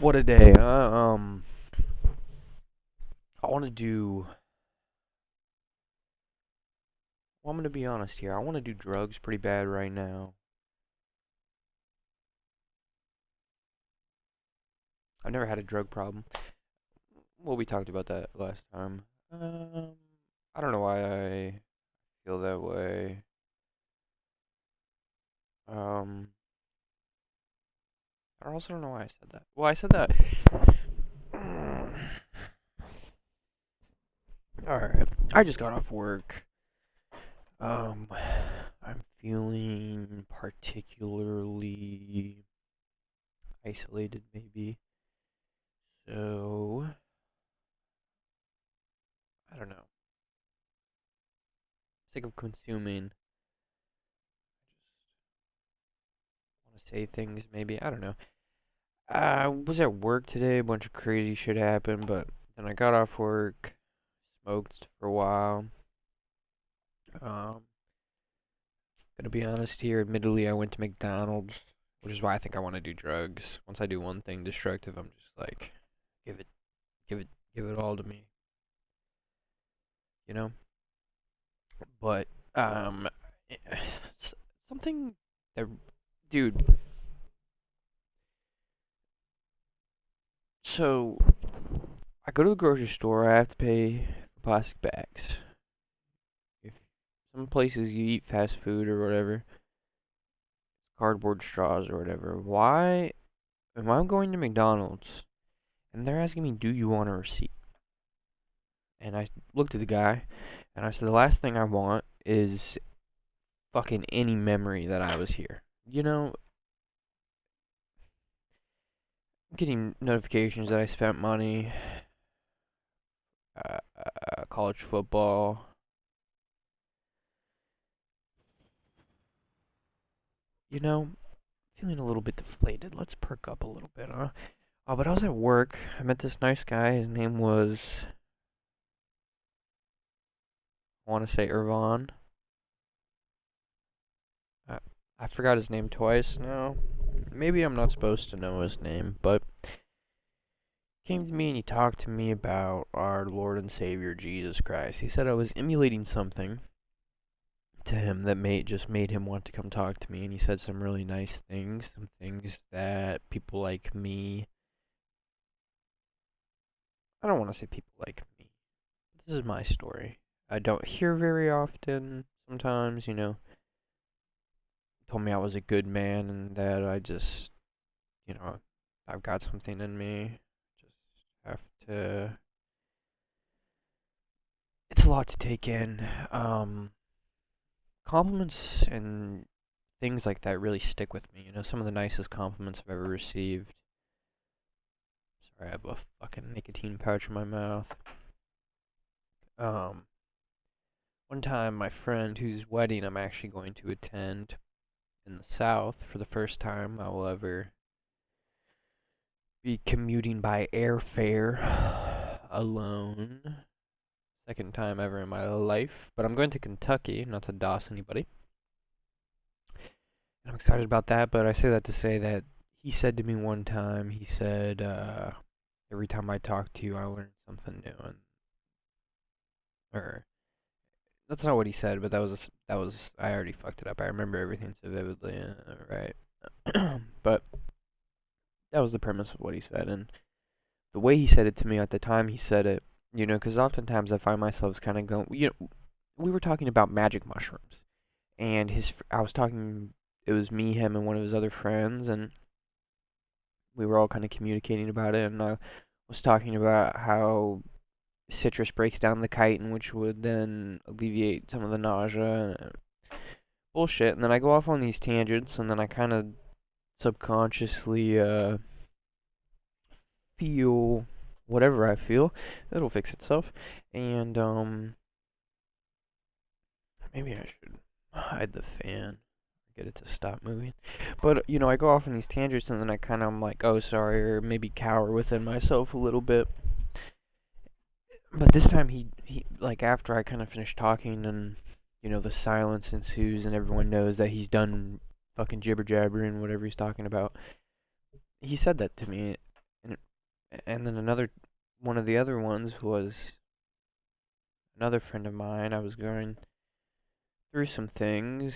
What a day. I want to do. Well, I'm gonna be honest here. I want to do drugs pretty bad right now. I've never had a drug problem. Well, we talked about that last time. Um, I don't know why I feel that way. Um, I also don't know why I said that. Well, I said that. All right. I just got off work. Um, I'm feeling particularly isolated, maybe. So, I don't know. Sick of consuming. Want to say things, maybe. I don't know. I was at work today. A bunch of crazy shit happened, but then I got off work, smoked for a while. Um, gonna be honest here. Admittedly, I went to McDonald's, which is why I think I want to do drugs. Once I do one thing destructive, I'm just like, give it, give it, give it all to me, you know. But um, something that, dude. So I go to the grocery store. I have to pay for plastic bags. If some places you eat fast food or whatever, cardboard straws or whatever. Why am I going to McDonald's and they're asking me, "Do you want a receipt?" And I looked at the guy and I said, "The last thing I want is fucking any memory that I was here." You know, getting notifications that I spent money, college football. You know, feeling a little bit deflated. Let's perk up a little bit, huh? Oh, but I was at work. I met this nice guy. His name was, I want to say Irvan. I, I forgot his name twice now. Maybe I'm not supposed to know his name, but he came to me and he talked to me about our Lord and Savior Jesus Christ. He said I was emulating something to him that made him want to come talk to me, and he said some really nice things, some things that people like me. I don't want to say people like me. This is my story. I don't hear very often. Sometimes, told me I was a good man and that I just, you know, I've got something in me. Just have to. It's a lot to take in. Compliments and things like that really stick with me. Some of the nicest compliments I've ever received. Sorry, I have a fucking nicotine pouch in my mouth. Um, One time, my friend whose wedding I'm actually going to attend in the South for the first time I will ever be commuting by airfare alone. Second time ever in my life. But I'm going to Kentucky, not to doss anybody. And I'm excited about that, but I say that to say that he said to me one time, he said, every time I talk to you, I learn something new. And, or, that's not what he said, but I already fucked it up. I remember everything so vividly, right? But that was the premise of what he said, and the way he said it to me at the time he said it, because oftentimes I find myself kind of going, we were talking about magic mushrooms, and I was talking, it was me, him, and one of his other friends, and we were all kind of communicating about it, and I was talking about how citrus breaks down the chitin, which would then alleviate some of the nausea, and bullshit, and then I go off on these tangents, and then I kind of subconsciously, feel whatever I feel. It'll fix itself. And maybe I should hide the fan. Get it to stop moving. But I go off on these tangents and then I kind of am like, oh sorry, or maybe cower within myself a little bit. But this time he like after I kind of finish talking and the silence ensues and everyone knows that he's done fucking jibber jabbering whatever he's talking about. He said that to me and And then another one of the other ones was another friend of mine. I was going through some things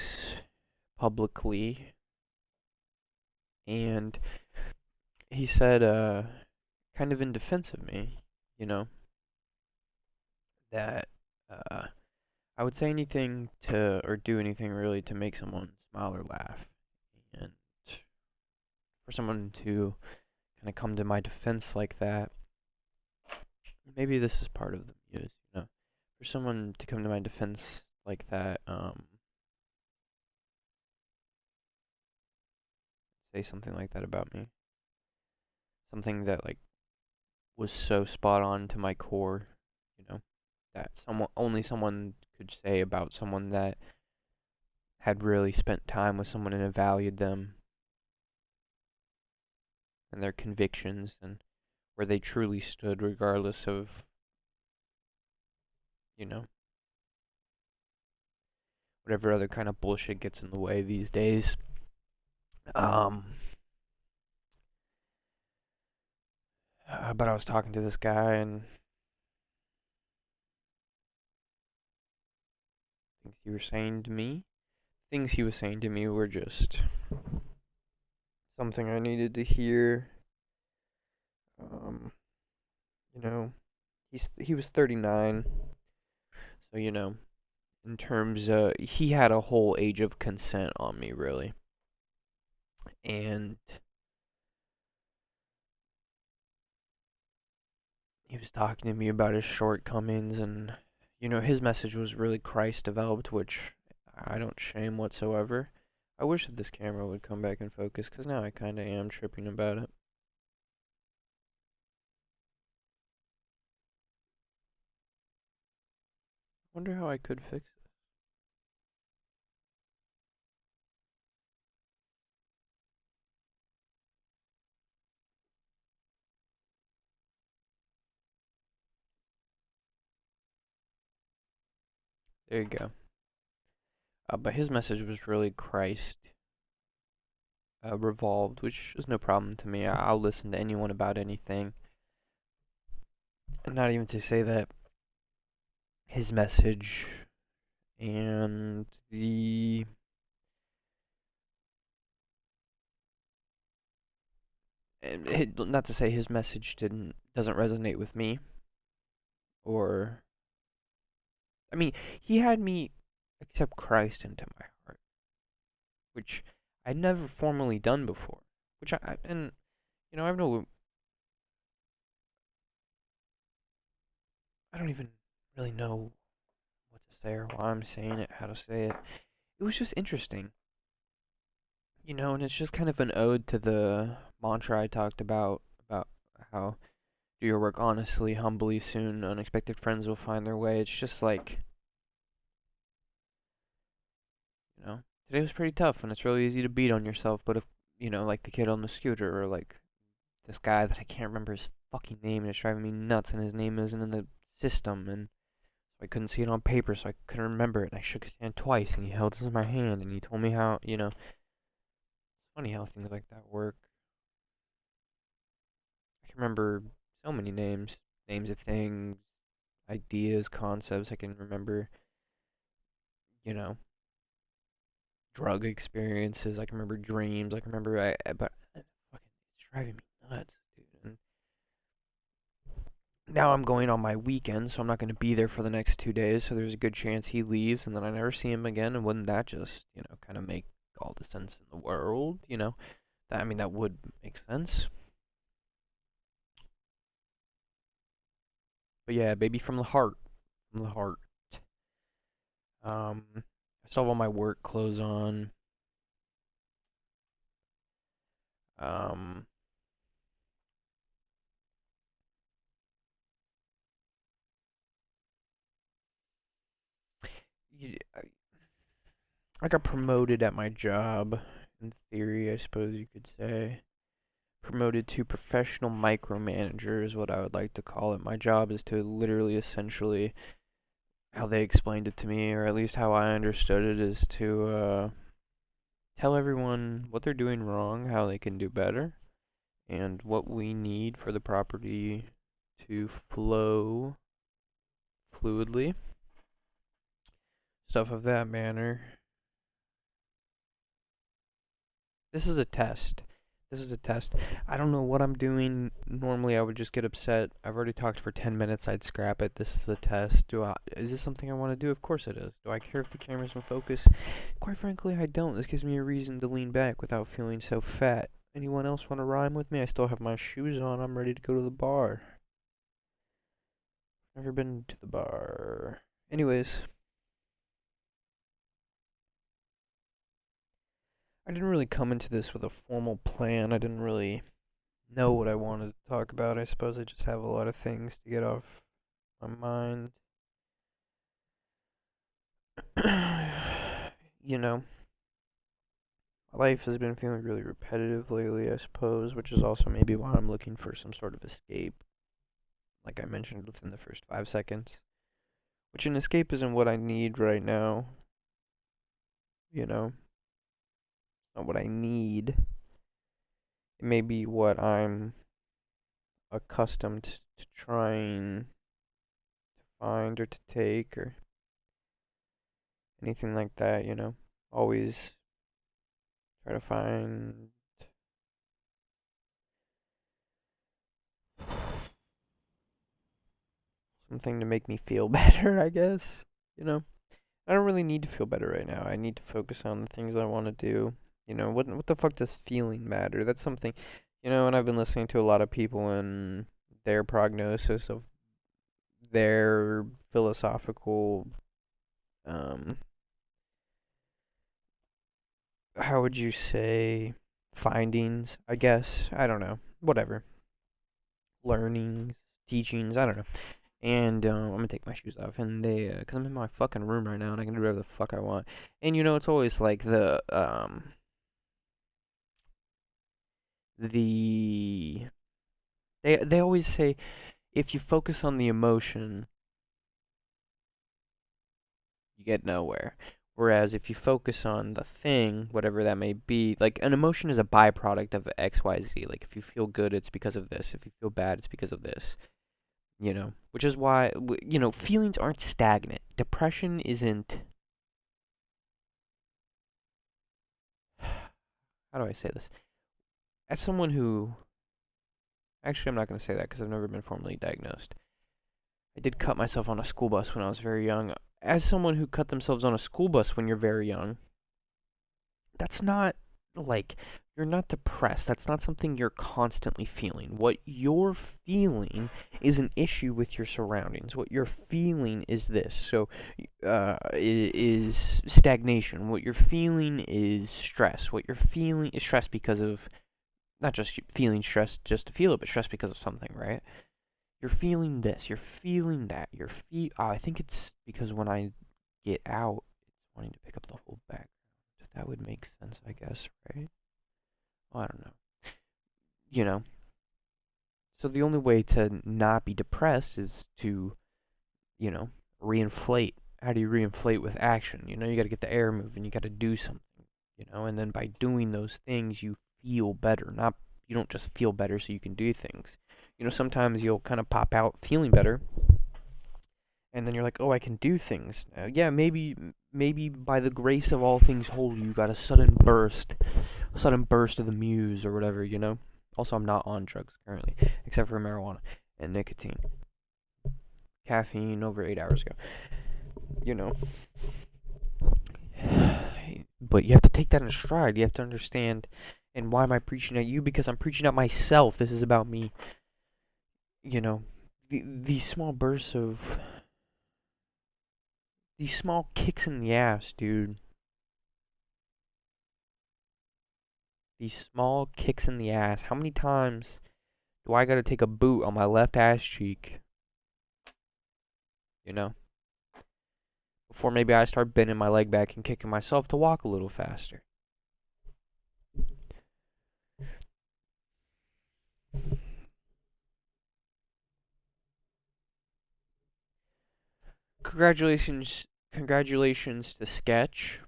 publicly, and he said, kind of in defense of me, you know, that uh, I would say anything to, or do anything really to make someone smile or laugh. And for someone to kind of come to my defense like that, maybe this is part of the muse, you know. For someone to come to my defense like that, say something like that about me, something that like was so spot on to my core, you know, that someone could say about someone that had really spent time with someone and valued them and their convictions and where they truly stood regardless of, you know, whatever other kind of bullshit gets in the way these days. Um, but I was talking to this guy, and things he was saying to me were just something I needed to hear. Um, you know, he was 39, so you know, in terms he had a whole age of consent on me really. And he was talking to me about his shortcomings, and you know, his message was really Christ developed, which I don't shame whatsoever. I wish that this camera would come back in focus, because now I kind of am tripping about it. Wonder how I could fix it. There you go. But his message was really Christ revolved, which is no problem to me. I'll listen to anyone about anything. And not even to say that his message and not to say his message doesn't resonate with me, or I mean, he had me accept Christ into my heart, which I'd never formally done before. Which and you know, I don't even really know what to say or why I'm saying it, how to say it. It was just interesting, you know, and it's just kind of an ode to the mantra I talked about how do your work honestly, humbly, soon unexpected friends will find their way. It's just like, you know, today was pretty tough, and it's really easy to beat on yourself. But if you know, like the kid on the scooter, or like this guy that I can't remember his fucking name, and it's driving me nuts, and his name isn't in the system, and I couldn't see it on paper, so I couldn't remember it. And I shook his hand twice, and he held it in my hand, and he told me how, you know, it's funny how things like that work. I can remember so many names of things, ideas, concepts. I can remember, you know, drug experiences. I can remember dreams. I can remember, but fucking, it's driving me nuts, dude. And now I'm going on my weekend, so I'm not going to be there for the next 2 days. So there's a good chance he leaves, and then I never see him again. And wouldn't that just, you know, kind of make all the sense in the world? You know, I mean, that would make sense. But yeah, baby, from the heart, from the heart. I still have all my work clothes on. Um, I got promoted at my job. In theory, I suppose you could say. Promoted to professional micromanager is what I would like to call it. My job is to literally, essentially, how they explained it to me, or at least how I understood it, is to tell everyone what they're doing wrong, how they can do better, and what we need for the property to flow fluidly, stuff of that manner. This is a test. This is a test. I don't know what I'm doing. Normally I would just get upset. I've already talked for 10 minutes. I'd scrap it. This is a test. Is this something I want to do? Of course it is. Do I care if the camera's in focus? Quite frankly, I don't. This gives me a reason to lean back without feeling so fat. Anyone else want to rhyme with me? I still have my shoes on. I'm ready to go to the bar. Never been to the bar. Anyways, I didn't really come into this with a formal plan. I didn't really know what I wanted to talk about. I suppose I just have a lot of things to get off my mind. You know, my life has been feeling really repetitive lately, I suppose, which is also maybe why I'm looking for some sort of escape, like I mentioned within the first 5 seconds. Which an escape isn't what I need right now, you know? It's not what I need. It may be what I'm accustomed to trying to find or to take or anything like that, you know? Always try to find something to make me feel better, I guess. You know, I don't really need to feel better right now. I need to focus on the things I want to do. You know, what the fuck does feeling matter? That's something, and I've been listening to a lot of people and their prognosis of their philosophical, um, how would you say, findings, I guess. I don't know. Whatever. Learnings, teachings, I don't know. And I'm gonna take my shoes off, and cause I'm in my fucking room right now, and I can do whatever the fuck I want. And it's always like the they always say if you focus on the emotion, you get nowhere. Whereas if you focus on the thing, whatever that may be, like an emotion is a byproduct of X, Y, Z. Like if you feel good, it's because of this. If you feel bad, it's because of this. Which is why feelings aren't stagnant. Depression isn't. How do I say this? As someone who, actually, I'm not going to say that because I've never been formally diagnosed. I did cut myself on a school bus when I was very young. As someone who cut themselves on a school bus when you're very young, that's not like you're not depressed. That's not something you're constantly feeling. What you're feeling is an issue with your surroundings. What you're feeling is this. So, is stagnation. What you're feeling is stress. What you're feeling is stress because of not just feeling stressed just to feel it, but stress because of something, right? You're feeling this, you're feeling that, I think it's because when I get out, it's wanting to pick up the whole background. If that would make sense, I guess, right? Well, I don't know. You know, so the only way to not be depressed is to, you know, reinflate. How do you reinflate with action? You got to get the air moving, you got to do something, and then by doing those things, you feel better. Not You don't just feel better so you can do things. Sometimes you'll kind of pop out feeling better, and then you're like, oh, I can do things now. Yeah, maybe by the grace of all things holy, you got a sudden burst of the muse or whatever. Also, I'm not on drugs currently, except for marijuana and nicotine, caffeine over 8 hours ago. You know, but you have to take that in stride. You have to understand. And why am I preaching at you? Because I'm preaching at myself. This is about me. You know, these small bursts of these small kicks in the ass, dude. These small kicks in the ass. How many times do I gotta take a boot on my left ass cheek? You know? Before maybe I start bending my leg back and kicking myself to walk a little faster. Congratulations to Sketch.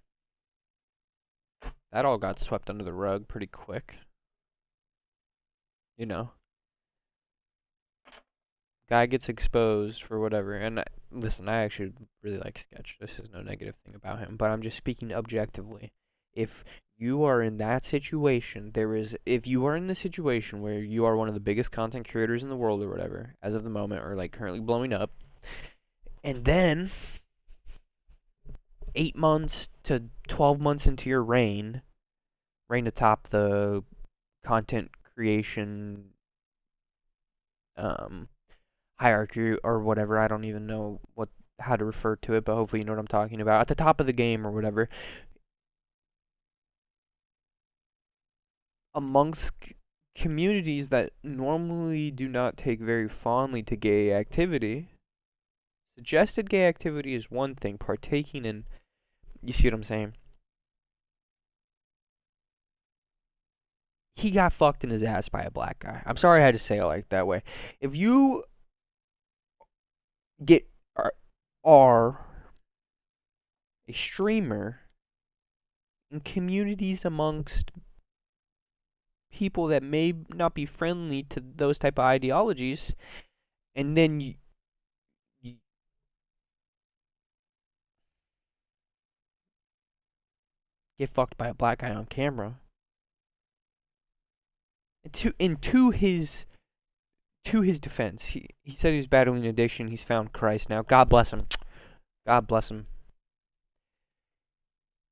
That all got swept under the rug pretty quick. you know. Guy gets exposed for whatever. And listen, I actually really like Sketch. This is no negative thing about him, but I'm just speaking objectively. If you are in that situation, if you are in the situation where you are one of the biggest content creators in the world or whatever, as of the moment, or like currently blowing up, and then 8 months to 12 months into your reign atop the content creation um hierarchy or whatever. I don't even know how to refer to it, but hopefully you know what I'm talking about. At the top of the game or whatever, amongst communities that normally do not take very fondly to gay activity, suggested gay activity is one thing. Partaking in, you see what I'm saying? He got fucked in his ass by a black guy. I'm sorry I had to say it like that way. If you get are a streamer in communities amongst people that may not be friendly to those type of ideologies, and then you get fucked by a black guy on camera. And to his defense, he said he was battling addiction. He's found Christ now. God bless him. God bless him.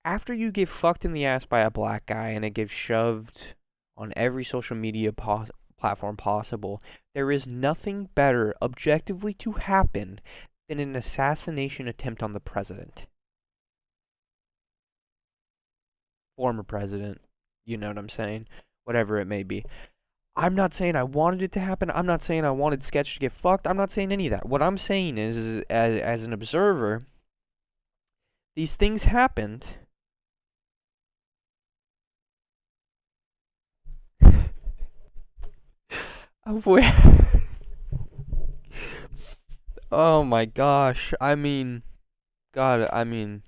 After you get fucked in the ass by a black guy and it gets shoved on every social media platform possible, there is nothing better objectively to happen than an assassination attempt on the president. Former president. You know what I'm saying? Whatever it may be. I'm not saying I wanted it to happen. I'm not saying I wanted Sketch to get fucked. I'm not saying any of that. What I'm saying is as an observer, these things happened. Oh my gosh. I mean, God, I mean,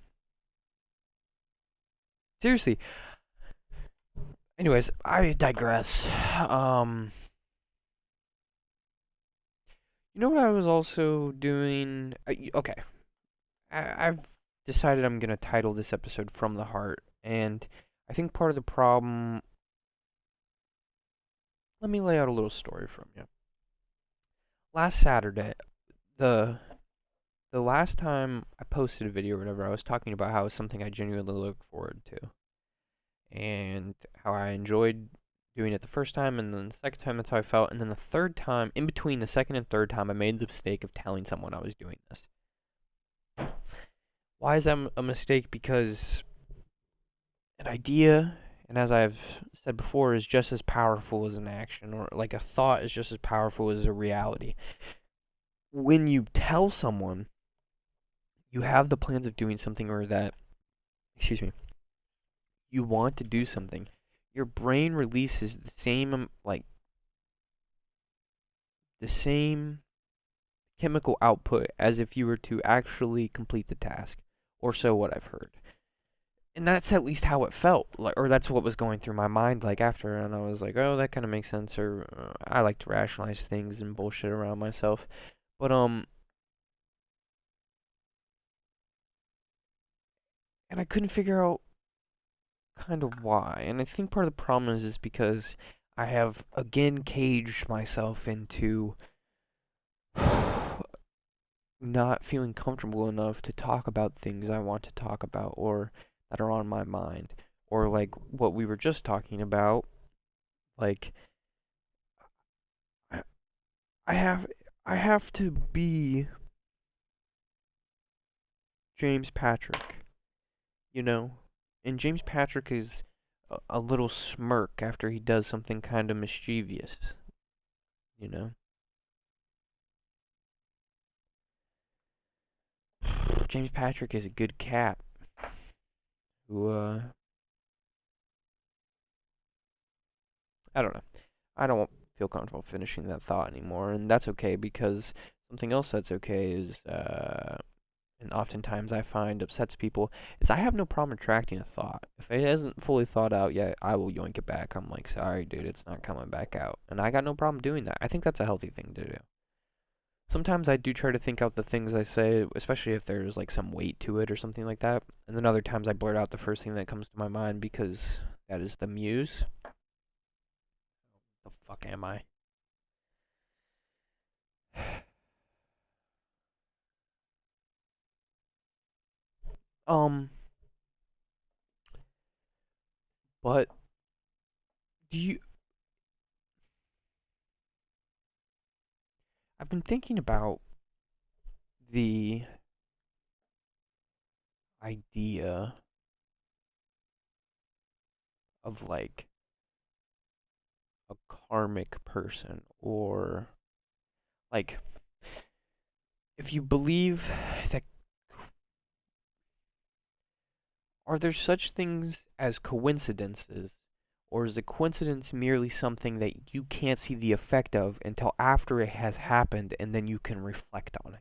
seriously. Anyways, I digress. You know what I was also doing? Okay, I've decided I'm gonna title this episode "From the Heart," and I think part of the problem. Let me lay out a little story from you. Last Saturday, the the last time I posted a video or whatever, I was talking about how it's something I genuinely look forward to, and how I enjoyed doing it the first time, and then the second time that's how I felt, and then the third time, in between the second and third time, I made the mistake of telling someone I was doing this. Why is that a mistake? Because an idea, and as I've said before, is just as powerful as an action, or like a thought is just as powerful as a reality. When you tell someone you have the plans of doing something, or that, excuse me, you want to do something, your brain releases the same, like, the same chemical output as if you were to actually complete the task, or so what I've heard. And that's at least how it felt, like, or that's what was going through my mind, like, after, and I was like, oh, that kind of makes sense, or I like to rationalize things and bullshit around myself, but and I couldn't figure out kind of why, and I think part of the problem is because I have again caged myself into not feeling comfortable enough to talk about things I want to talk about, or that are on my mind, or like what we were just talking about, like I, I have I have to be James Patrick, you know? And James Patrick is a little smirk after he does something kind of mischievous, you know? James Patrick is a good cat who I don't know. I don't feel comfortable finishing that thought anymore, and that's okay because something else that's okay is and oftentimes I find upsets people, is I have no problem retracting a thought. If it isn't fully thought out yet, I will yoink it back. I'm like, sorry, dude, it's not coming back out. And I got no problem doing that. I think that's a healthy thing to do. Sometimes I do try to think out the things I say, especially if there's like some weight to it or something like that. And then other times I blurt out the first thing that comes to my mind because that is the muse. The fuck am I? Um, but do you I've been thinking about the idea of like a karmic person, or like if you believe that, are there such things as coincidences, or is a coincidence merely something that you can't see the effect of until after it has happened and then you can reflect on it?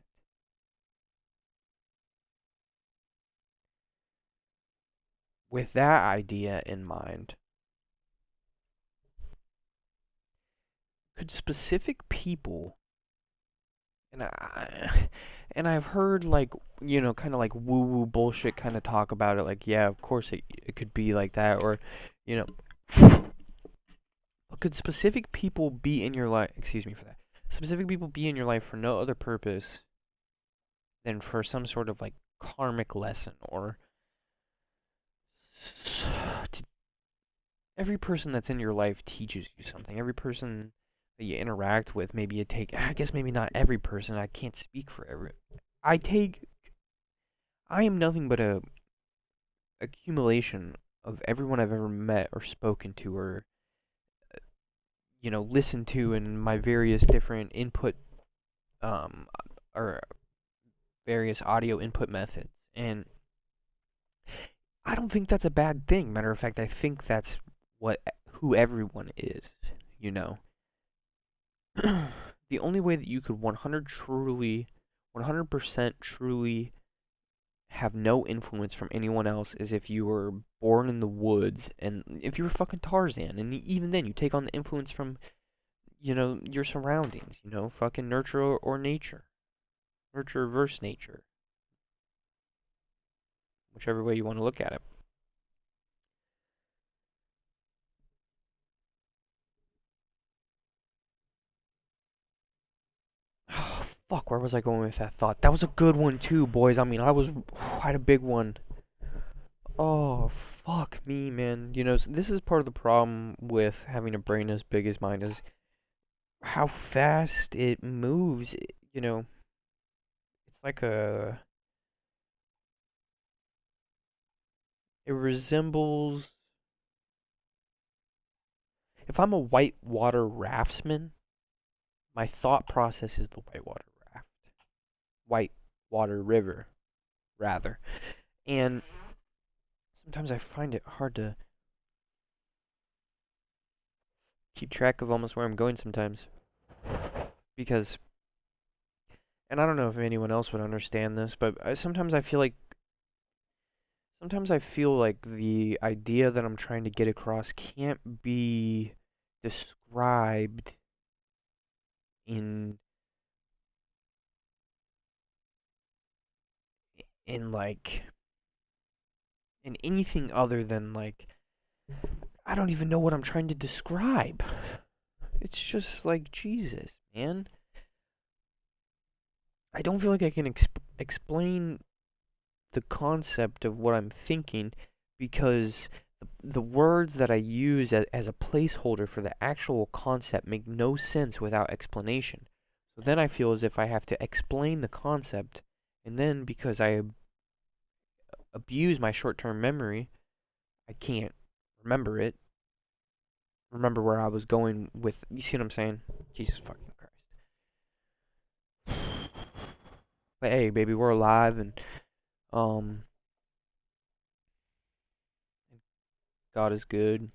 With that idea in mind, could specific people, and I've heard like, kind of like woo woo bullshit kind of talk about it, like, yeah, of course it could be like that, or you know, could specific people be in your life, excuse me for that, specific people be in your life for no other purpose than for some sort of like karmic lesson, or every person that's in your life teaches you something. Every person that you interact with, maybe you take, I guess maybe not every person, I can't speak for every, I take, I am nothing but a accumulation of everyone I've ever met or spoken to, or listened to in my various different input, um or various audio input methods. And I don't think that's a bad thing. Matter of fact, I think that's what who everyone is, you know. The only way that you could 100% truly have no influence from anyone else is if you were born in the woods, and if you were fucking Tarzan, and even then you take on the influence from, your surroundings, fucking nurture or nature. Nurture versus nature, whichever way you want to look at it. Oh, fuck, where was I going with that thought? That was a good one too, boys. I mean, I had a big one. Oh, fuck me, man. This is part of the problem with having a brain as big as mine, is how fast it moves. It's like it resembles, if I'm a whitewater raftsman, my thought process is the whitewater raft. Whitewater river, rather. And sometimes I find it hard to keep track of almost where I'm going sometimes. Because, and I don't know if anyone else would understand this, but sometimes I feel like the idea that I'm trying to get across can't be described in in like in anything other than like, I don't even know what I'm trying to describe. It's just like, Jesus, man. I don't feel like I can explain the concept of what I'm thinking, because the words that I use as a placeholder for the actual concept make no sense without explanation. So then I feel as if I have to explain the concept, and then because I abuse my short term memory, I can't remember it, remember where I was going with. You see what I'm saying? Jesus fucking Christ. But hey, baby, we're alive, and um, God is good.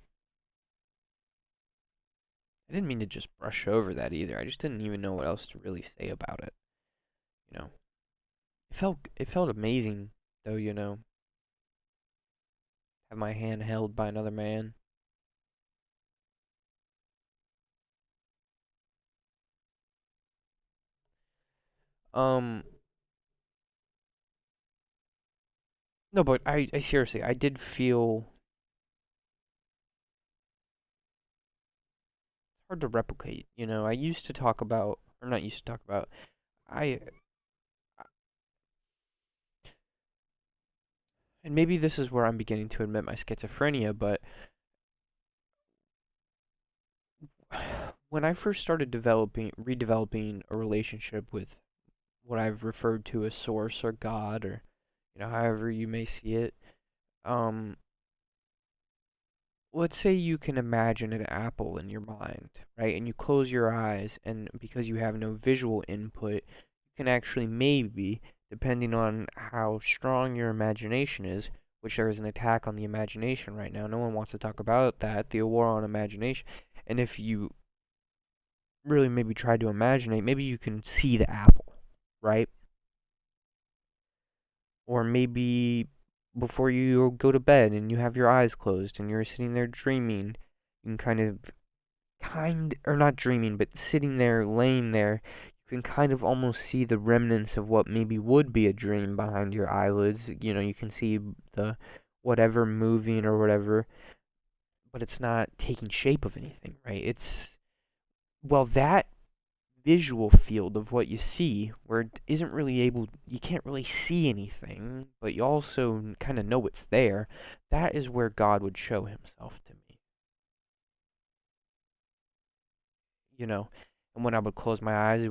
I didn't mean to just brush over that either. I just didn't even know what else to really say about it. You know, it felt amazing though, have my hand held by another man. Um, no, but I seriously, I did feel hard to replicate. I used to talk about, or not used to talk about, I, and maybe this is where I'm beginning to admit my schizophrenia, but when I first started redeveloping a relationship with what I've referred to as Source or God, or however you may see it, um, let's say you can imagine an apple in your mind, right? And you close your eyes, and because you have no visual input, you can actually maybe, depending on how strong your imagination is, which there is an attack on the imagination right now. No one wants to talk about that, the war on imagination. And if you really maybe try to imagine it, maybe you can see the apple, right? Or maybe before you go to bed and you have your eyes closed and you're sitting there dreaming, you can or not dreaming, but sitting there, laying there, you can kind of almost see the remnants of what maybe would be a dream behind your eyelids. You can see the whatever moving or whatever, but it's not taking shape of anything, right? Well, that visual field of what you see, where it isn't really you can't really see anything, but you also kind of know it's there, that is where God would show himself to me, you know. And when I would close my eyes,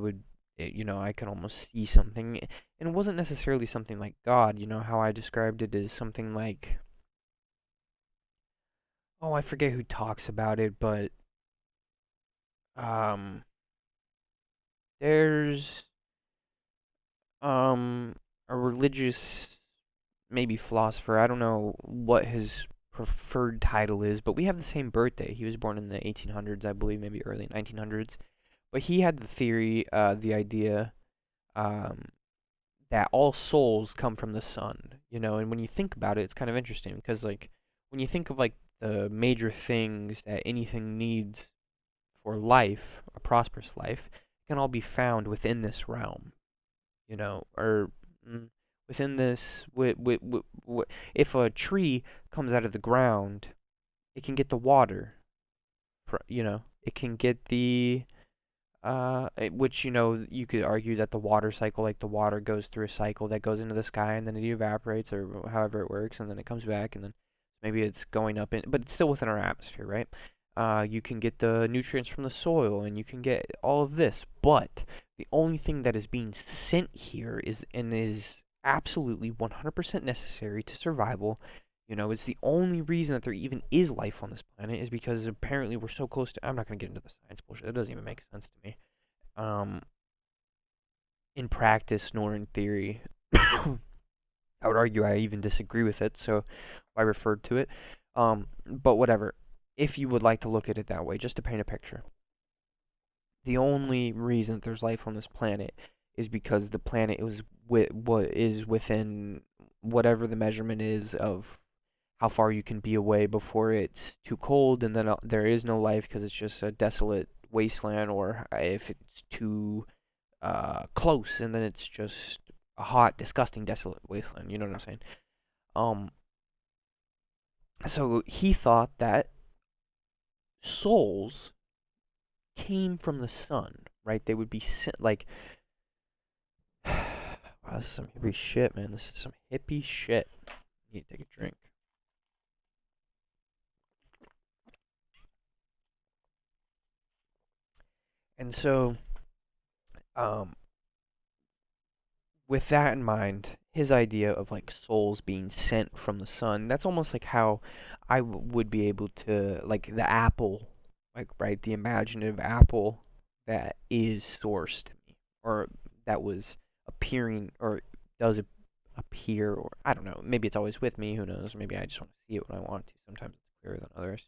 I could almost see something. And it wasn't necessarily something like God, how I described it as something like, oh, I forget who talks about it, but um, there's um a religious maybe philosopher. I don't know what his preferred title is, but we have the same birthday. He was born in the 1800s, I believe, maybe early 1900s. But he had the theory, the idea, um, that all souls come from the sun. And when you think about it, it's kind of interesting because, like, when you think of like the major things that anything needs for life, a prosperous life, can all be found within this realm. Or mm, within this, if a tree comes out of the ground, it can get the water, it can get which, you could argue that the water cycle, like the water goes through a cycle that goes into the sky and then it evaporates or however it works and then it comes back and then maybe it's going up in, but it's still within our atmosphere, right? You can get the nutrients from the soil and you can get all of this, but the only thing that is being sent here is absolutely 100% necessary to survival. It's the only reason that there even is life on this planet is because apparently we're so close to. I'm not gonna get into the science bullshit. It doesn't even make sense to me. Um, in practice nor in theory. I would argue I even disagree with it, so I referred to it. But whatever. If you would like to look at it that way, just to paint a picture, the only reason that there's life on this planet is because the planet what is within whatever the measurement is of how far you can be away before it's too cold, and then there is no life because it's just a desolate wasteland, or if it's too close, and then it's just a hot, disgusting, desolate wasteland. You know what I'm saying? Um, so he thought that souls came from the sun, right? They would be sent, like, wow, this is some hippie shit, man. This is some hippie shit. I need to take a drink. And so, um, with that in mind, his idea of like souls being sent from the sun, that's almost like how would be able to, like the apple, like, right, the imaginative apple that is sourced to me, or that was appearing, or does appear, or I don't know, maybe it's always with me, who knows, maybe I just want to see it when I want to. Sometimes it's clearer than others.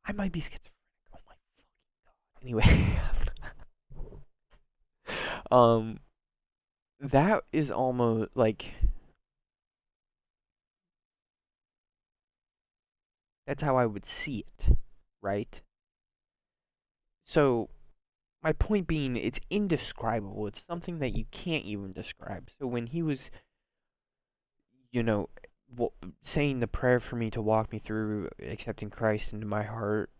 I might be schizophrenic. Oh my fucking god. Anyway, um, that is almost like that's how I would see it, right? So my point being, it's indescribable. It's something that you can't even describe. So when he was, you know, saying the prayer for me to walk me through accepting Christ into my heart,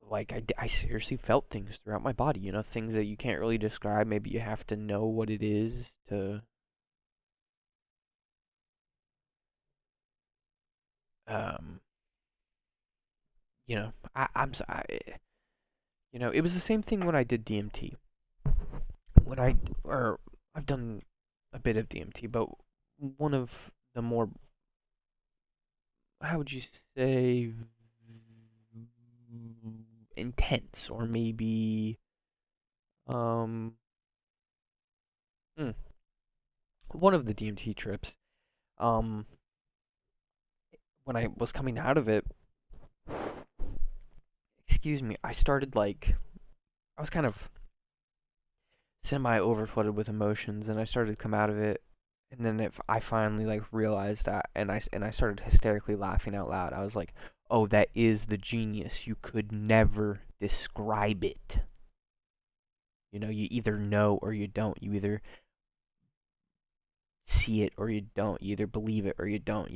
like I seriously felt things throughout my body, things that you can't really describe. Maybe you have to know what it is to, um, I'm it was the same thing when I did DMT. When I, or I've done a bit of DMT, but one of the more, how would you say, intense, or maybe, um, hmm, one of the DMT trips, um, when I was coming out of it, excuse me, I started like, I was kind of semi overflooded with emotions, and I started to come out of it, and then I finally like realized that, and I started hysterically laughing out loud. I was like, "Oh, that is the genius. You could never describe it. You either know or you don't. You either see it or you don't. You either believe it or you don't.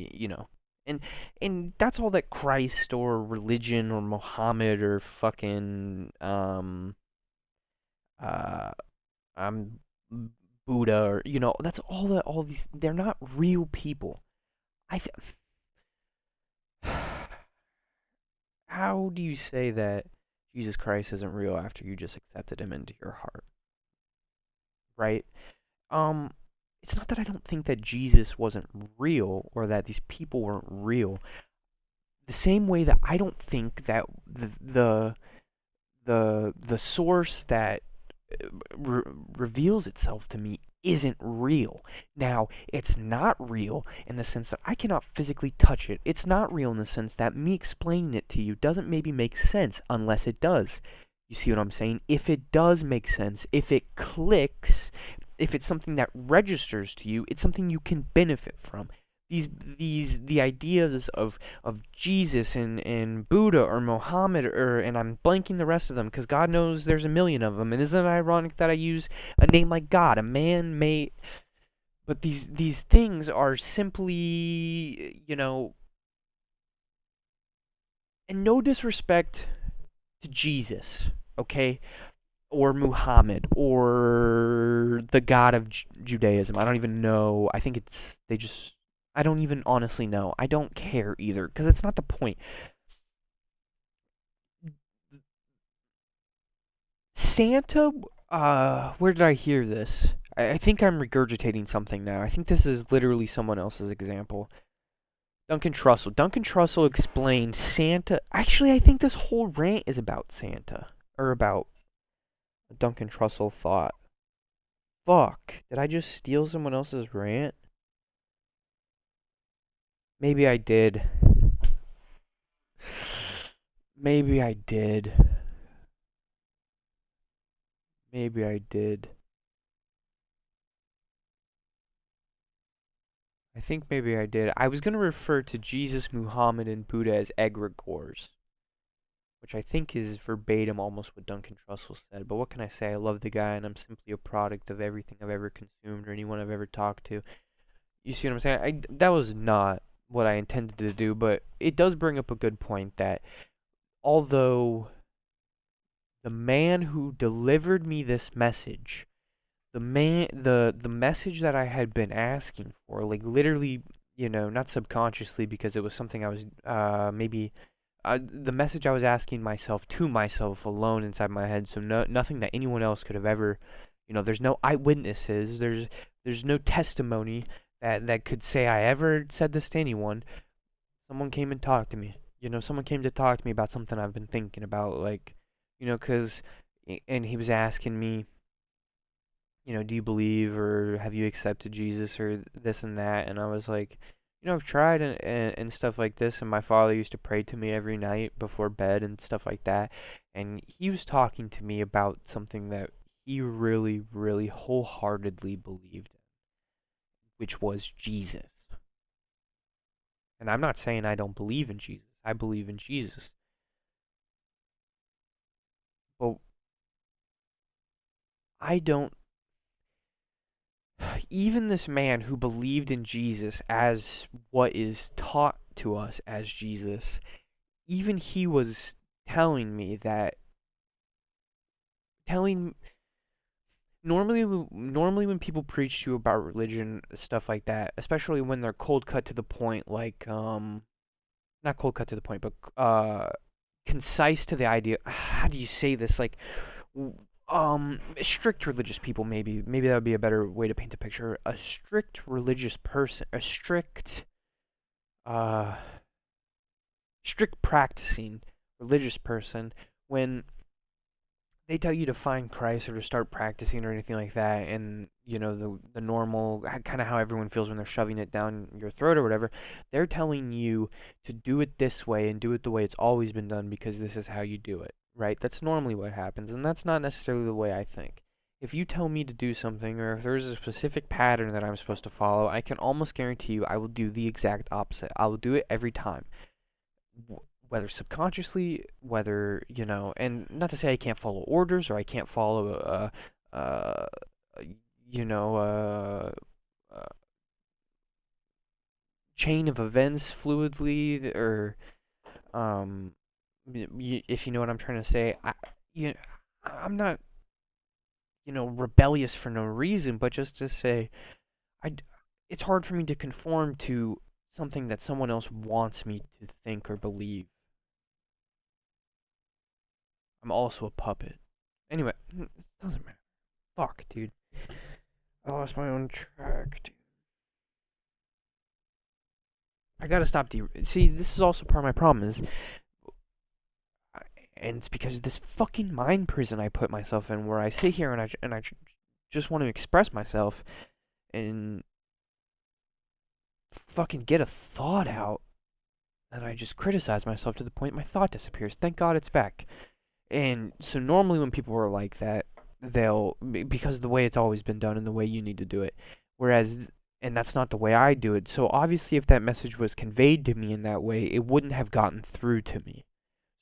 And that's all that Christ or religion or Muhammad or fucking uh I'm Buddha, or that's all these, they're not real people. I th- how do you say that Jesus Christ isn't real after you just accepted him into your heart, right? Um it's not that I don't think that Jesus wasn't real or that these people weren't real. The same way that I don't think that the source that re- reveals itself to me isn't real. Now, it's not real in the sense that I cannot physically touch it. It's not real in the sense that me explaining it to you doesn't maybe make sense unless it does. You see what I'm saying? If it does make sense, if it clicks, if it's something that registers to you, it's something you can benefit from. The ideas of Jesus and Buddha or Mohammed, and I'm blanking the rest of them because God knows there's a million of them. And isn't it ironic that I use a name like God, a man made? But these things are simply, and no disrespect to Jesus, okay, or Muhammad or the God of Judaism. I don't even know. I think it's they just. I don't even honestly know. I don't care either because it's not the point. Santa, where did I hear this? I think I'm regurgitating something now. I think this is literally someone else's example. Duncan Trussell. Duncan Trussell explained Santa. Actually, I think this whole rant is about Santa. Or about Duncan Trussell thought. Fuck. Did I just steal someone else's rant? Maybe I did. Maybe I did. Maybe I did. I think maybe I did. I was going to refer to Jesus, Muhammad, and Buddha as egregores, which I think is verbatim almost what Duncan Trussell said. But what can I say? I love the guy, and I'm simply a product of everything I've ever consumed or anyone I've ever talked to. You see what I'm saying? That was not what I intended to do, but it does bring up a good point that although the man who delivered me this message, the message that I had been asking for, like literally, not subconsciously because it was something I was maybe the message I was asking myself to myself alone inside my head, so nothing that anyone else could have ever, there's no eyewitnesses, there's no testimony that could say I ever said this to anyone. Someone came and talked to me. Someone came to talk to me about something I've been thinking about, like, cause, and he was asking me, do you believe or have you accepted Jesus or this and that? And I was like, I've tried and stuff like this. And my father used to pray to me every night before bed and stuff like that. And he was talking to me about something that he really, really wholeheartedly believed in, which was Jesus. And I'm not saying I don't believe in Jesus. I believe in Jesus. But I don't. Even this man who believed in Jesus as what is taught to us as Jesus, even he was telling me that. Telling normally when people preach to you about religion, stuff like that, especially when they're cold cut to the point, like not cold cut to the point, but concise to the idea. How do you say this? Like strict religious people, maybe that would be a better way to paint the picture. A strict religious person, a uh strict practicing religious person, when they tell you to find Christ or to start practicing or anything like that, and the normal kind of how everyone feels when they're shoving it down your throat or whatever, they're telling you to do it this way and do it the way it's always been done because this is how you do it, right? That's normally what happens, and that's not necessarily the way I think. If you tell me to do something, or if there's a specific pattern that I'm supposed to follow, I can almost guarantee you I will do the exact opposite. I will do it every time, whether subconsciously, whether, and not to say I can't follow orders or I can't follow you know, a chain of events fluidly, or um, if you know what I'm trying to say. You, I'm not, rebellious for no reason, but just to say, I, it's hard for me to conform to something that someone else wants me to think or believe. I'm also a puppet. Anyway, it doesn't matter. Fuck, dude. I lost my own track, dude. I gotta stop. See, this is also part of my problem is, and it's because of this fucking mind prison I put myself in, where I sit here and I just want to express myself and fucking get a thought out, and I just criticize myself to the point my thought disappears. Thank God it's back. And so normally when people are like that, they'll, because of the way it's always been done and the way you need to do it. Whereas, and that's not the way I do it. So obviously if that message was conveyed to me in that way, it wouldn't have gotten through to me.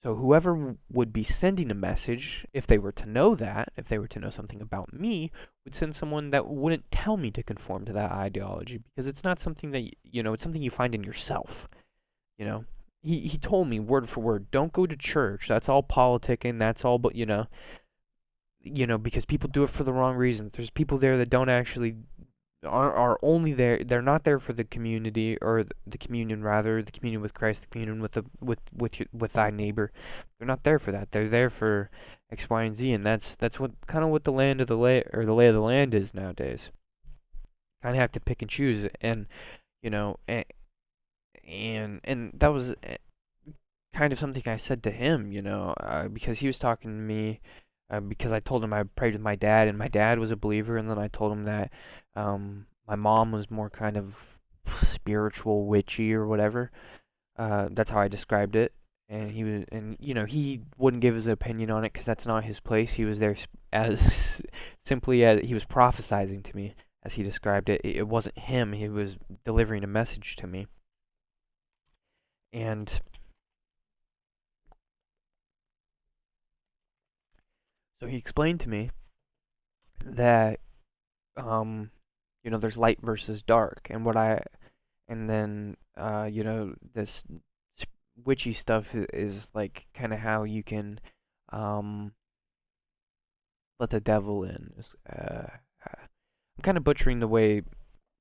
So whoever would be sending a message, if they were to know that, if they were to know something about me, would send someone that wouldn't tell me to conform to that ideology, because it's not something that, it's something you find in yourself. You know, he told me word for word, don't go to church. That's all politicking. That's all, but because people do it for the wrong reasons. There's people there that don't actually are only there. They're not there for the community, or the communion, rather, the communion with Christ, the communion with with thy neighbor. They're not there for that. They're there for X, Y, and Z, and that's what kind of what the land of the lay or the lay of the land is nowadays. Kind of have to pick and choose, and you know, and that was kind of something I said to him, because he was talking to me, because I told him I prayed with my dad, and my dad was a believer, and then I told him that my mom was more kind of spiritual, witchy, or whatever. That's how I described it, and he wouldn't give his opinion on it because that's not his place. He was there as simply as he was prophesizing to me, as he described it. It wasn't him. He was delivering a message to me, and so he explained to me that um there's light versus dark, and then this witchy stuff is like kind of how you can um let the devil in. I'm kind of butchering the way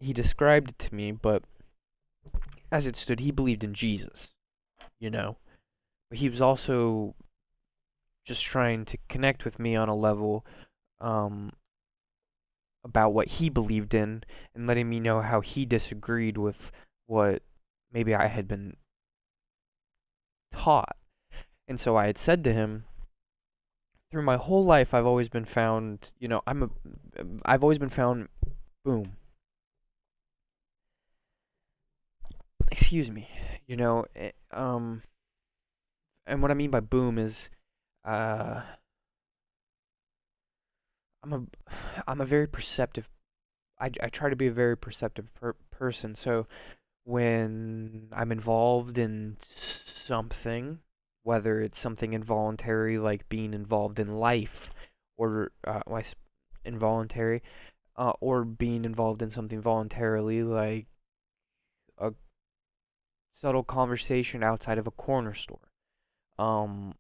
he described it to me, but as it stood, he believed in Jesus, but he was also just trying to connect with me on a level um about what he believed in, and letting me know how he disagreed with what maybe I had been taught. And so I had said to him, through my whole life, I've always been found, I've always been found, boom, excuse me, and what I mean by boom is, uh, I'm a I'm a very perceptive. I try to be a very perceptive person. So when I'm involved in something, whether it's something involuntary like being involved in life, or involuntary, or being involved in something voluntarily like a subtle conversation outside of a corner store, um,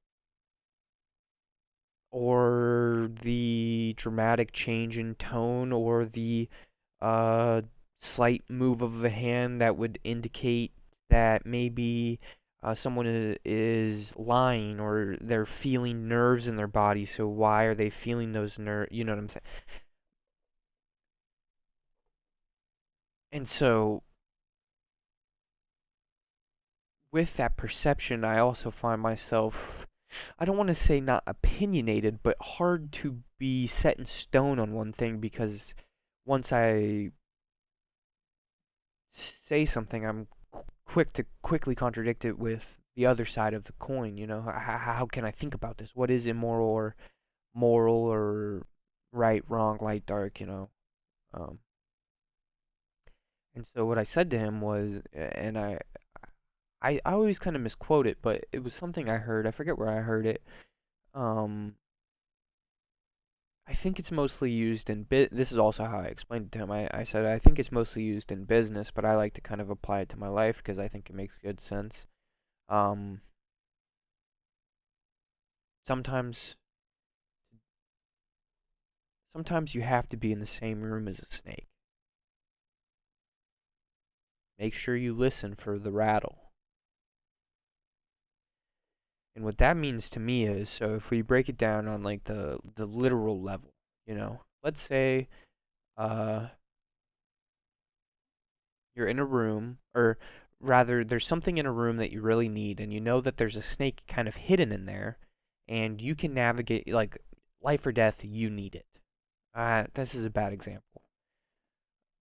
or the dramatic change in tone, or the uh, slight move of a hand that would indicate that maybe someone is lying, or they're feeling nerves in their body. So why are they feeling those nerves? You know what I'm saying? And so with that perception, I also find myself, I don't want to say not opinionated, but hard to be set in stone on one thing, because once I say something, I'm quick to quickly contradict it with the other side of the coin. How can I think about this? What is immoral or moral, or right, wrong, light, dark? Um, and so what I said to him was, and I always kind of misquote it, but it was something I heard. I forget where I heard it. Um, I think it's mostly used in this is also how I explained it to him. I said I think it's mostly used in business, but I like to kind of apply it to my life because I think it makes good sense. Um, sometimes sometimes you have to be in the same room as a snake. Make sure you listen for the rattle. And what that means to me is, so if we break it down on like the literal level, let's say uh you're in a room, or rather, there's something in a room that you really need, and you know that there's a snake kind of hidden in there, and you can navigate, like, life or death, you need it. This is a bad example.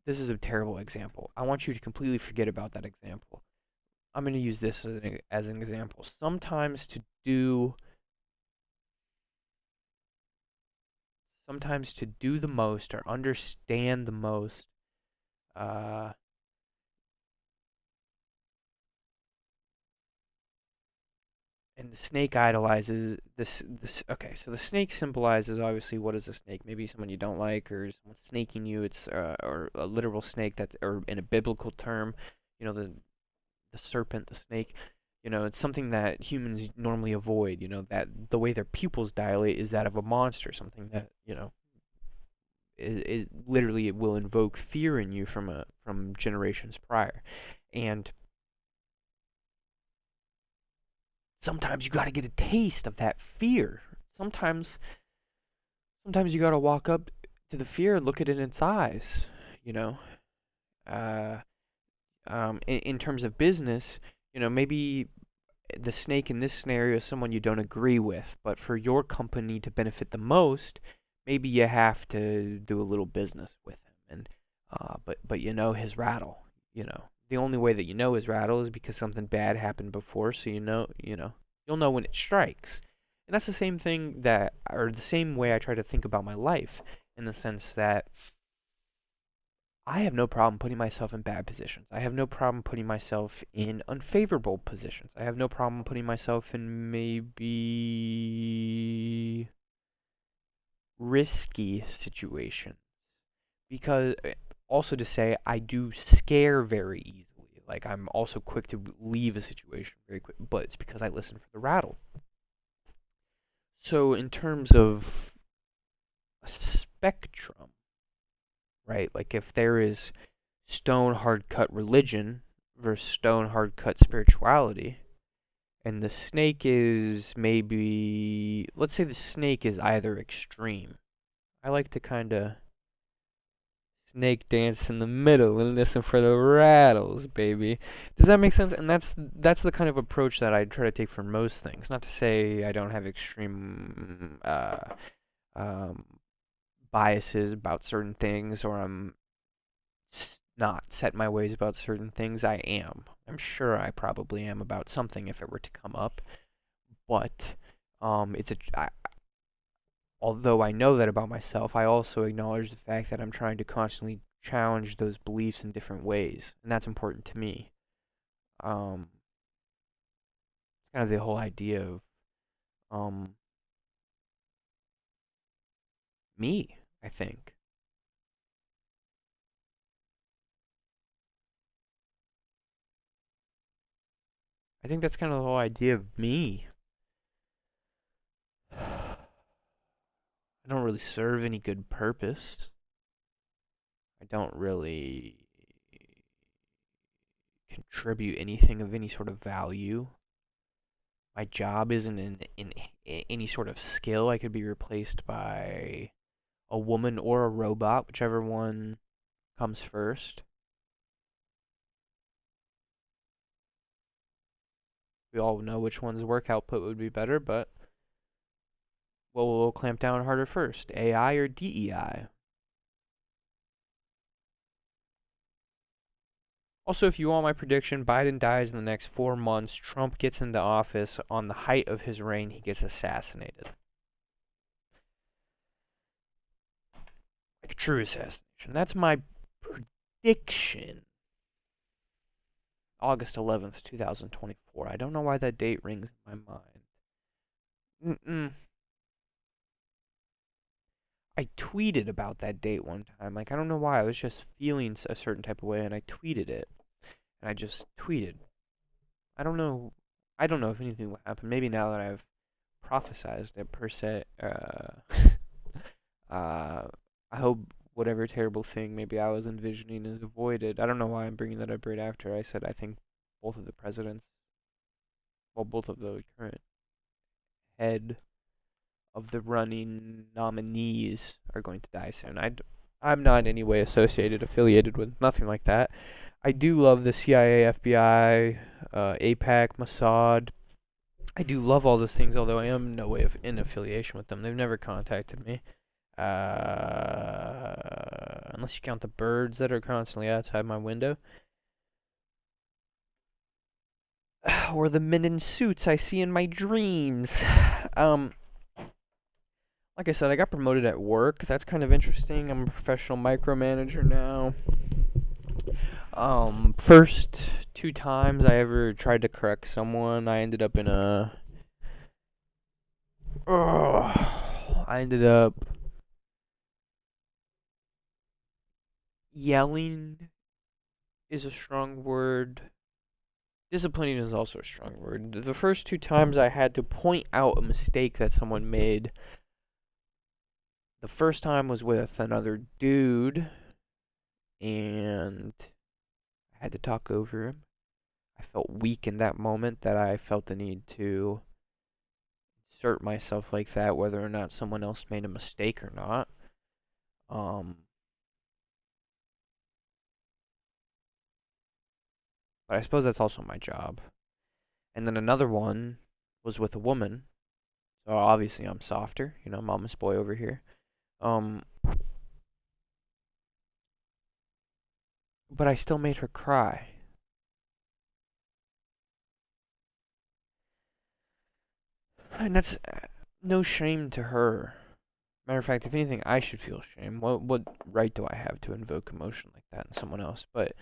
This is a terrible example. I want you to completely forget about that example. I'm going to use this as an example. Sometimes to do the most or understand the most, uh, and the snake idolizes this. Okay, so the snake symbolizes, obviously, what is a snake? Maybe someone you don't like, or someone snaking you. It's or a literal snake, that's, or in a biblical term, the serpent, the snake. It's something that humans normally avoid. That the way their pupils dilate is that of a monster, something that is literally, it will invoke fear in you from generations prior. And sometimes you got to get a taste of that fear. Sometimes sometimes you got to walk up to the fear and look it in its eyes, you know. Uh in terms of business, maybe the snake in this scenario is someone you don't agree with, but for your company to benefit the most, maybe you have to do a little business with him. And but his rattle. The only way that you know his rattle is because something bad happened before, so you'll know when it strikes. And that's the same thing or the same way I try to think about my life, in the sense that I have no problem putting myself in bad positions. I have no problem putting myself in unfavorable positions. I have no problem putting myself in maybe risky situations. Because also, to say, I do scare very easily. Like, I'm also quick to leave a situation very quick, but it's because I listen for the rattle. So in terms of a spectrum, right? Like, if there is stone hard cut religion versus stone hard cut spirituality, and the snake is maybe, let's say the snake is either extreme. I like to kind of snake dance in the middle and listen for the rattles, baby. Does that make sense? And that's the kind of approach that I try to take for most things. Not to say I don't have extreme um, biases about certain things, or I'm not set my ways about certain things. I am. I'm sure I probably am about something if it were to come up. But it's although I know that about myself, I also acknowledge the fact that I'm trying to constantly challenge those beliefs in different ways, and that's important to me. Um, it's kind of the whole idea of um, me, I think. I think that's kind of the whole idea of me. I don't really serve any good purpose. I don't really contribute anything of any sort of value. My job isn't in any sort of skill. I could be replaced by a woman or a robot, whichever one comes first. We all know which one's work output would be better, but we'll clamp down harder first, AI or DEI? Also, if you want my prediction, Biden dies in the next 4 months. Trump gets into office. On the height of his reign, he gets assassinated. Like a true assassination. That's my prediction. August 11th, 2024. I don't know why that date rings in my mind. I tweeted about that date one time. Like, I don't know why. I was just feeling a certain type of way, and I tweeted it. And I just tweeted. I don't know. I don't know if anything will happen. Maybe now that I've prophesized it per se. I hope whatever terrible thing maybe I was envisioning is avoided. I don't know why I'm bringing that up right after I said I think both of the presidents, well, both of the current head of the running nominees are going to die soon. I'm not in any way associated, affiliated with nothing like that. I do love the CIA, FBI, APAC, Mossad. I do love all those things, although I am in no way in affiliation with them. They've never contacted me. Unless you count the birds that are constantly outside my window. Or the men in suits I see in my dreams. Like I said, I got promoted at work. That's kind of interesting. I'm a professional micromanager now. First 2 times I ever tried to correct someone, I ended up in a. I ended up yelling is a strong word. Disciplining is also a strong word. The first 2 times I had to point out a mistake that someone made. The first time was with another dude, and I had to talk over him. I felt weak in that moment that I felt the need to assert myself like that, whether or not someone else made a mistake or not. But I suppose that's also my job. And then another one was with a woman. So obviously I'm softer, mama's boy over here. Um, but I still made her cry. And that's no shame to her. Matter of fact, if anything, I should feel shame. What right do I have to invoke emotion like that in someone else? But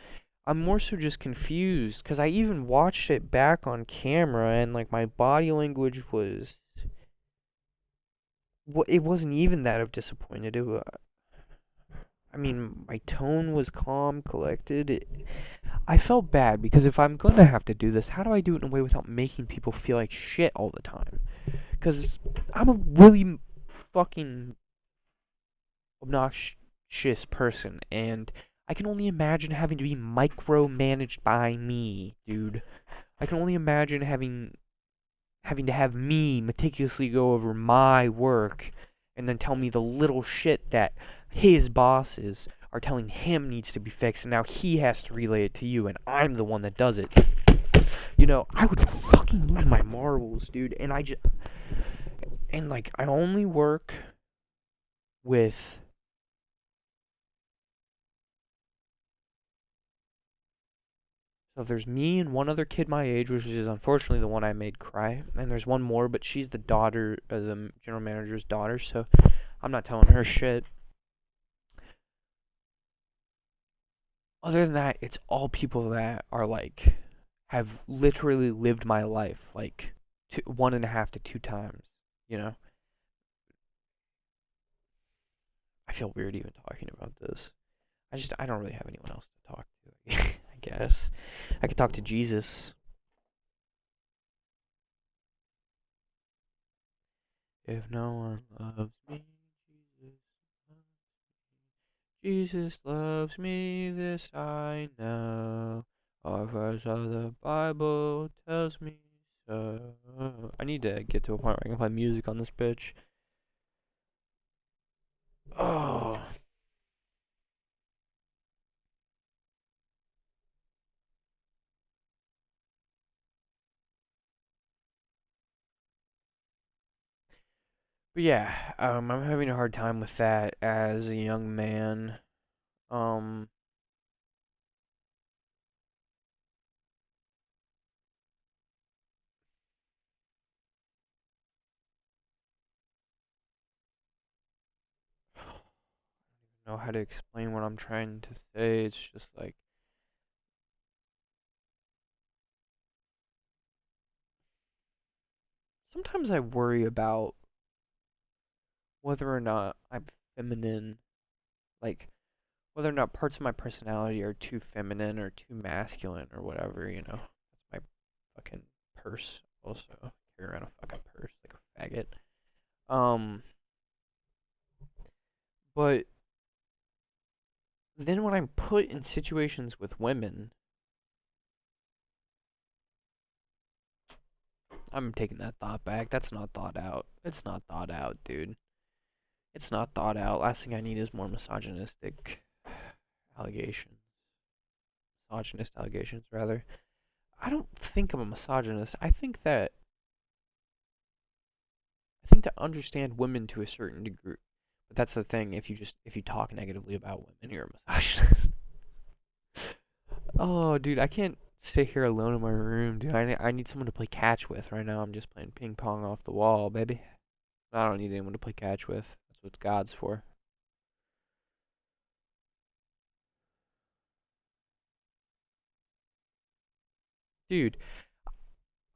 I'm more so just confused because I even watched it back on camera and like my body language was. Well, it wasn't even that of disappointed. I mean, my tone was calm, collected. I felt bad because if I'm gonna have to do this, how do I do it in a way without making people feel like shit all the time? Because I'm a really fucking obnoxious person, and I can only imagine having to be micromanaged by me, dude. I can only imagine having to have me meticulously go over my work and then tell me the little shit that his bosses are telling him needs to be fixed, and now he has to relay it to you, and I'm the one that does it. I would fucking lose my marbles, dude. And like, I only work with So there's me and one other kid my age, which is unfortunately the one I made cry. And there's one more, but she's the daughter, the general manager's daughter, so I'm not telling her shit. Other than that, it's all people that are like, have literally lived my life like 1.5 to 2 times, you know? I feel weird even talking about this. I don't really have anyone else to talk to, I guess. I could talk to Jesus. If no one loves me, Jesus Jesus loves me, this I know. All verse of the Bible tells me so. I need to get to a point where I can play music on this bitch. Oh. But yeah, I'm having a hard time with that as a young man. Um, know how to explain what I'm trying to say. It's just like sometimes I worry about whether or not I'm feminine, like whether or not parts of my personality are too feminine or too masculine or whatever, you know. That's my fucking purse also. I carry around a fucking purse like a faggot. Um, but then when I'm put in situations with women, I'm taking that thought back. That's not thought out. It's not thought out, dude. It's not thought out. Last thing I need is more misogynistic allegations. Misogynist allegations, rather. I don't think I'm a misogynist. I think to understand women to a certain degree. But that's the thing. If you talk negatively about women, you're a misogynist. Oh, dude, I can't stay here alone in my room, dude. I need someone to play catch with. Right now, I'm just playing ping pong off the wall, baby. I don't need anyone to play catch with. That's what God's for. Dude,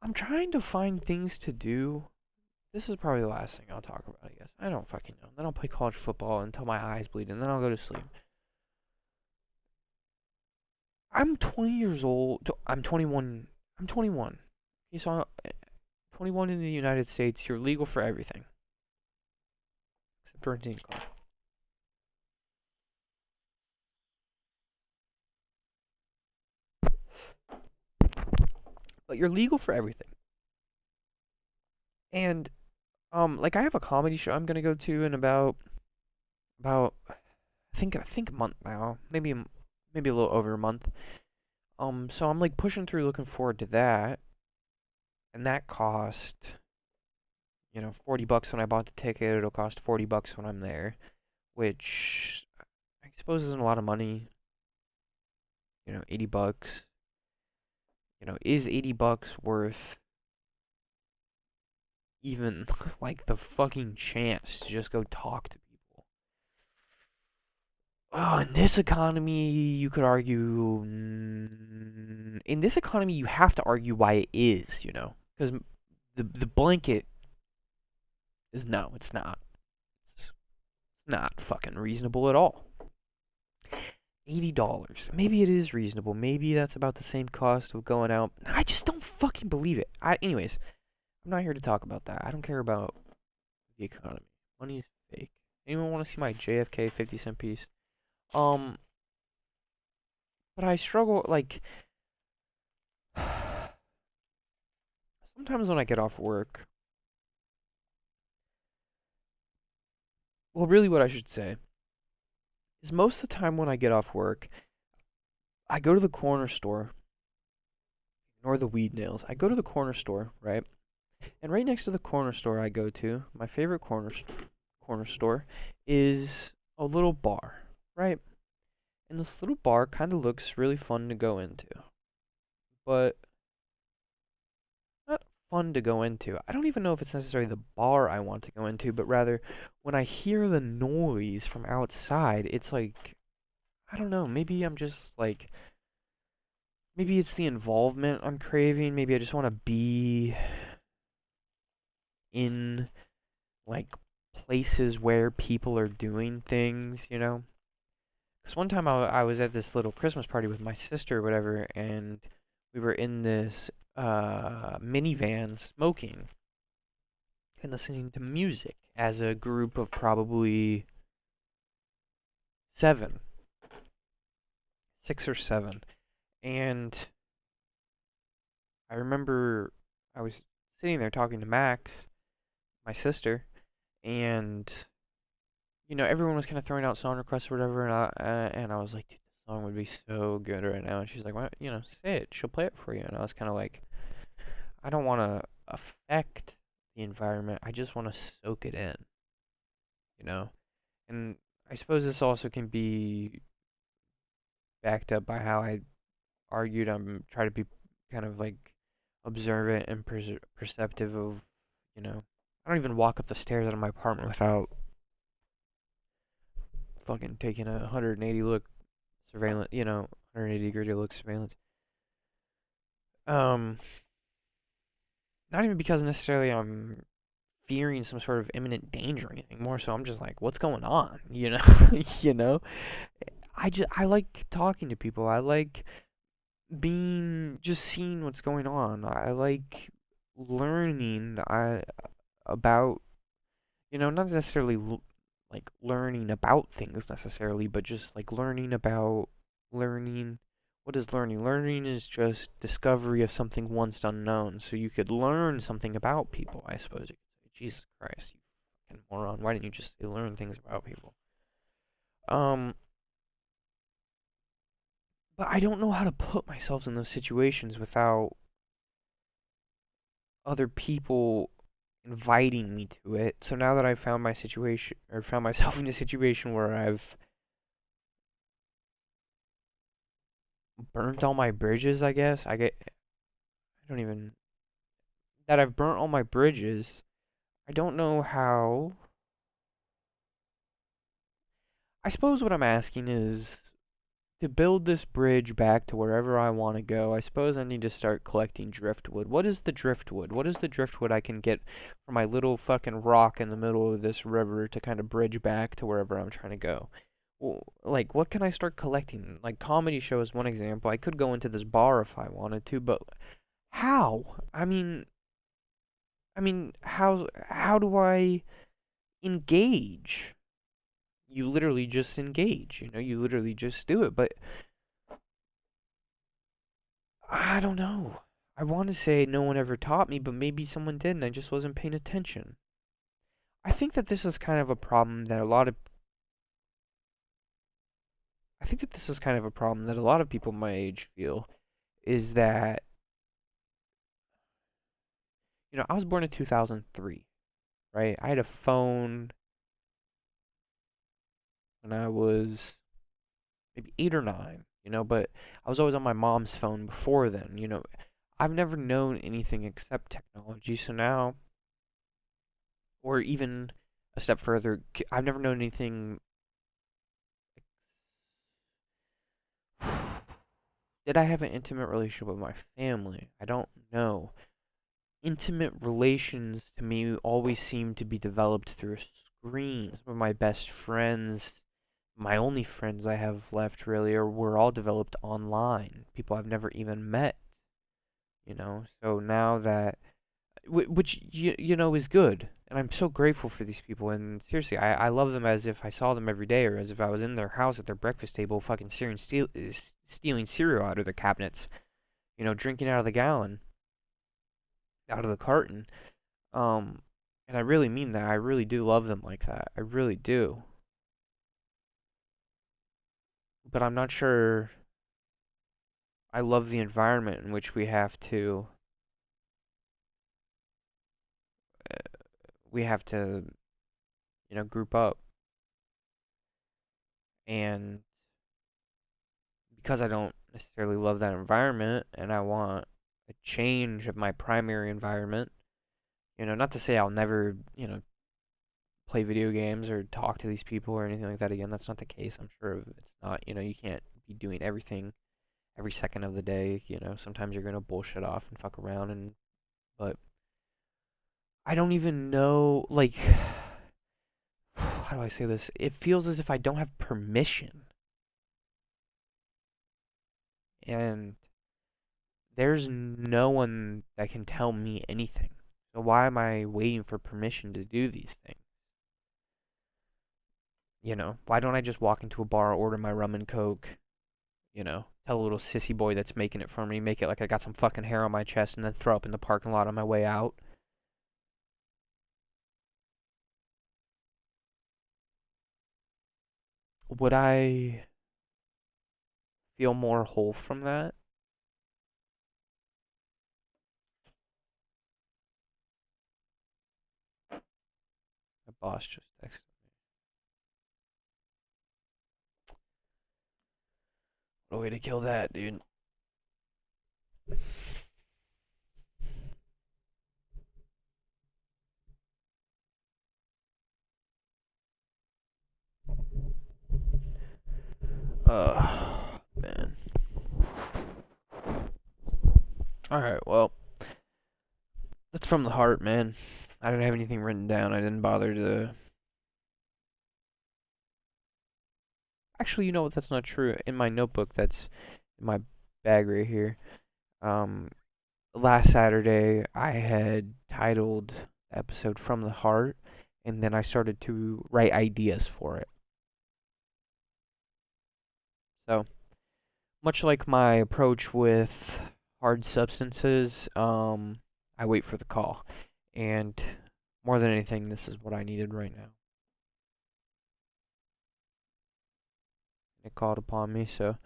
I'm trying to find things to do. This is probably the last thing I'll talk about, I guess. I don't fucking know. Then I'll play college football until my eyes bleed, and then I'll go to sleep. I'm 20 years old. I'm 21. I'm 21. Okay, so 21 in the United States, you're legal for everything except renting a car. But you're legal for everything. And like I have a comedy show I'm gonna go to in about I think a month now, maybe a little over a month. So I'm like pushing through, looking forward to that, and that cost, 40 bucks when I bought the ticket. It'll cost 40 bucks when I'm there, which I suppose isn't a lot of money. 80 bucks. Is 80 bucks worth even like the fucking chance to just go talk to people? Oh, in this economy, you could argue. In this economy, you have to argue why it is, because the blanket is no, it's not. It's not fucking reasonable at all. $80. Maybe it is reasonable. Maybe that's about the same cost of going out. I just don't fucking believe it. Anyways, I'm not here to talk about that. I don't care about the economy. Money's fake. Anyone want to see my JFK 50-cent piece? Um, but I struggle, like, sometimes when I get off work, well, really what I should say is most of the time when I get off work, I go to the corner store, or the weed nails. I go to the corner store, right? And right next to the corner store I go to, my favorite corner store, is a little bar, right? And this little bar kind of looks really fun to go into. but not fun to go into. I don't even know if it's necessarily the bar I want to go into, but rather when I hear the noise from outside, it's like, I don't know, maybe I'm just like, maybe it's the involvement I'm craving. Maybe I just want to be in like places where people are doing things, you know? Because one time I was at this little Christmas party with my sister or whatever, and we were in this minivan smoking and listening to music as a group of probably seven, 6 or 7. And I remember I was sitting there talking to Max, my sister, and everyone was kind of throwing out song requests or whatever, and I was like, dude, this song would be so good right now. And she's like, why, say it. She'll play it for you. And I was kind of like, I don't want to affect the environment. I just want to soak it in, you know. And I suppose this also can be backed up by how I argued I'm trying to be kind of like observant and perceptive of, I don't even walk up the stairs out of my apartment without fucking taking a 180 look surveillance, 180-degree look surveillance. Um, Not even because necessarily I'm fearing some sort of imminent danger or anything. More so, I'm just like, what's going on? You know. I like talking to people. I like just seeing what's going on. I like learning about, not necessarily like learning about things necessarily, but just like learning about learning. What is learning? Learning is just discovery of something once unknown. So you could learn something about people, I suppose you could say. Jesus Christ, you fucking moron. Why didn't you just say learn things about people? Um, but I don't know how to put myself in those situations without other people inviting me to it. So now that I've found my situation or found myself in a situation where I've burnt all my bridges, I guess. I don't even that I've burnt all my bridges. I don't know how. I suppose what I'm asking is to build this bridge back to wherever I want to go. I suppose I need to start collecting driftwood. What is the driftwood? What is the driftwood I can get from my little fucking rock in the middle of this river to kind of bridge back to wherever I'm trying to go? Well, like, what can I start collecting? Like, comedy show is one example. I could go into this bar if I wanted to, but how? How do I engage? You literally just engage, you literally just do it, but I don't know. I want to say no one ever taught me, but maybe someone did and I just wasn't paying attention. I think that this is kind of a problem that a lot of I think that this is kind of a problem that a lot of people my age feel is that, I was born in 2003, right? I had a phone when I was maybe 8 or 9, but I was always on my mom's phone before then, I've never known anything except technology, so now, or even a step further, I've never known anything. Did I have an intimate relationship with my family? I don't know. Intimate relations to me always seem to be developed through a screen. Some of my best friends, my only friends I have left really, were all developed online. People I've never even met, So now that, which is good, and I'm so grateful for these people. And seriously, I love them as if I saw them every day, or as if I was in their house at their breakfast table, fucking stealing cereal out of their cabinets, drinking out of the gallon, out of the carton. Um, and I really mean that. I really do love them like that. I really do. But I'm not sure I love the environment in which we have to group up. And because I don't necessarily love that environment, and I want a change of my primary environment. Not to say I'll never, play video games or talk to these people or anything like that again. That's not the case. I'm sure it's not. You can't be doing everything every second of the day. Sometimes you're gonna bullshit off and fuck around, but I don't even know, like, how do I say this? It feels as if I don't have permission, and there's no one that can tell me anything. So why am I waiting for permission to do these things? Why don't I just walk into a bar, order my rum and coke, tell a little sissy boy that's making it for me, make it like I got some fucking hair on my chest, and then throw up in the parking lot on my way out? Would I feel more whole from that? My boss just texted. What a way to kill that, dude. Man. Alright, well, that's from the heart, man. I don't have anything written down. I didn't bother to. Actually, you know what? That's not true. In my notebook, that's in my bag right here. Um, Last Saturday, I had titled the episode From the Heart, and then I started to write ideas for it. So, much like my approach with hard substances, I wait for the call. And more than anything, this is what I needed right now. It called upon me, so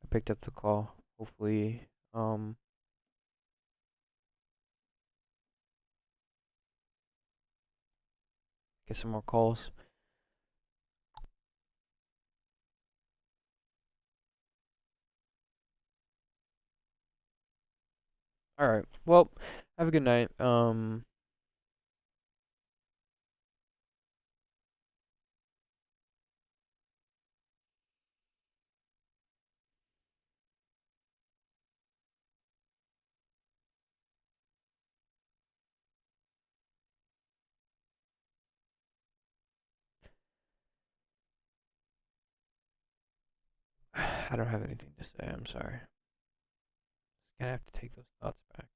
I picked up the call. Hopefully, get some more calls. All right. Well, have a good night. I don't have anything to say. I'm sorry. Gonna have to take those thoughts back.